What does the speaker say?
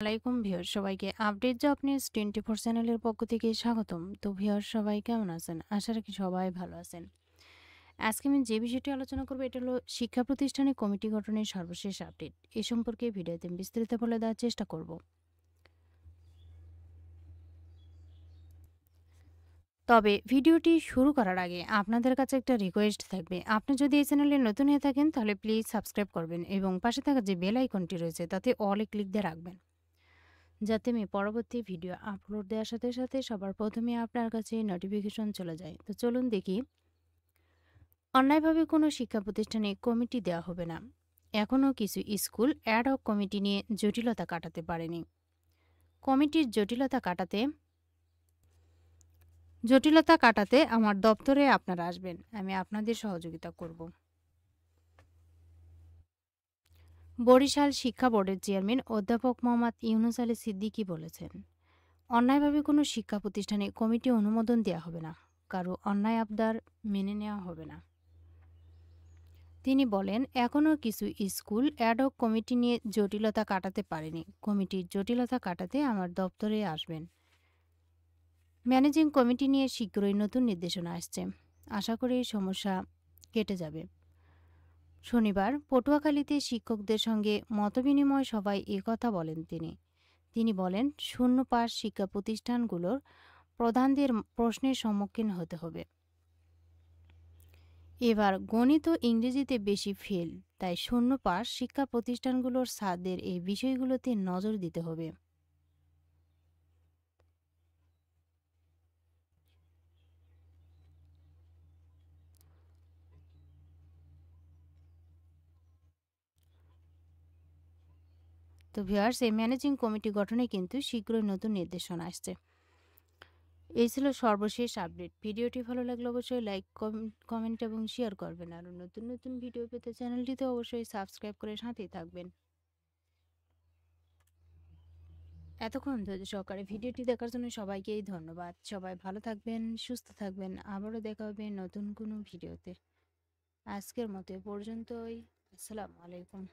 আলাইকুম ভিউয়ার সবাইকে update job news 24 চ্যানেলের পক্ষ থেকে স্বাগতম। তো ভিউয়ার সবাই কেমন আছেন? আশা রাখি সবাই ভালো আছেন। আজকে আমি যে বিষয়টি আলোচনা করব এটা হলো শিক্ষা প্রতিষ্ঠানে কমিটি গঠনের সর্বশেষ আপডেট। এ সম্পর্কে ভিডিওতে বিস্তারিত বলে দেওয়ার চেষ্টা করব। তবে ভিডিওটি শুরু করার আগে আপনাদের কাছে একটা রিকোয়েস্ট থাকবে। আপনি যদি এই চ্যানেলে নতুন হয়ে থাকেন তাহলে প্লিজ সাবস্ক্রাইব করবেন এবং পাশে থাকা যে বেল আইকনটি রয়েছে তাতে অলে ক্লিক দিয়ে রাখবেন, যাতে আমি পরবর্তী ভিডিও আপলোড দেওয়ার সাথে সাথে সবার প্রথমে আপনার কাছে নোটিফিকেশন চলে যায়। তো চলুন দেখি। অন্যায়ভাবে কোনো শিক্ষা প্রতিষ্ঠানে কমিটি দেওয়া হবে না। এখনও কিছু স্কুল অ্যাডহক কমিটি নিয়ে জটিলতা কাটাতে পারেনি। কমিটির জটিলতা কাটাতে আমার দপ্তরে আপনারা আসবেন, আমি আপনাদের সহযোগিতা করব। বরিশাল শিক্ষা বোর্ডের চেয়ারম্যান অধ্যাপক মোহাম্মদ ইউনুস আলী সিদ্দিকী বলেছেন, অন্যায়ভাবে কোনো শিক্ষা প্রতিষ্ঠানে কমিটি অনুমোদন দেওয়া হবে না, কারো অন্যায় আবদার মেনে নেওয়া হবে না। তিনি বলেন, এখনও কিছু স্কুল অ্যাডহক কমিটি নিয়ে জটিলতা কাটাতে পারেনি। কমিটির জটিলতা কাটাতে আমার দপ্তরে আসবেন। ম্যানেজিং কমিটি নিয়ে শীঘ্রই নতুন নির্দেশনা আসছে, আশা করি এই সমস্যা কেটে যাবে। শনিবার পটুয়াখালীতে শিক্ষকদের সঙ্গে মতবিনিময় সভায় কথা বলেন তিনি বলেন, শূন্য পাস শিক্ষা প্রতিষ্ঠানগুলোর প্রধানদের প্রশ্নের সম্মুখীন হতে হবে। এবার গণিত ও ইংরেজিতে বেশি ফেল, তাই শূন্য পাস শিক্ষা প্রতিষ্ঠানগুলোর ছাত্রদের এই বিষয়গুলোতে নজর দিতে হবে। তো ভিউয়ার্স, এই ম্যানেজিং কমিটি গঠনে কিন্তু শীঘ্রই নতুন নির্দেশনা আসছে। এই ছিল সর্বশেষ আপডেট। ভিডিওটি ভালো লাগলে অবশ্যই লাইক, কমেন্ট এবং শেয়ার করবেন। আর নতুন নতুন ভিডিও পেতে চ্যানেলটিতে অবশ্যই সাবস্ক্রাইব করে সাথেই থাকবেন। এতক্ষণ ধৈর্য সহকারে ভিডিওটি দেখার জন্য সবাইকেই ধন্যবাদ। সবাই ভালো থাকবেন, সুস্থ থাকবেন। আবারও দেখা হবে নতুন কোনো ভিডিওতে। আজকের মতো এ পর্যন্তই। আসসালামু আলাইকুম।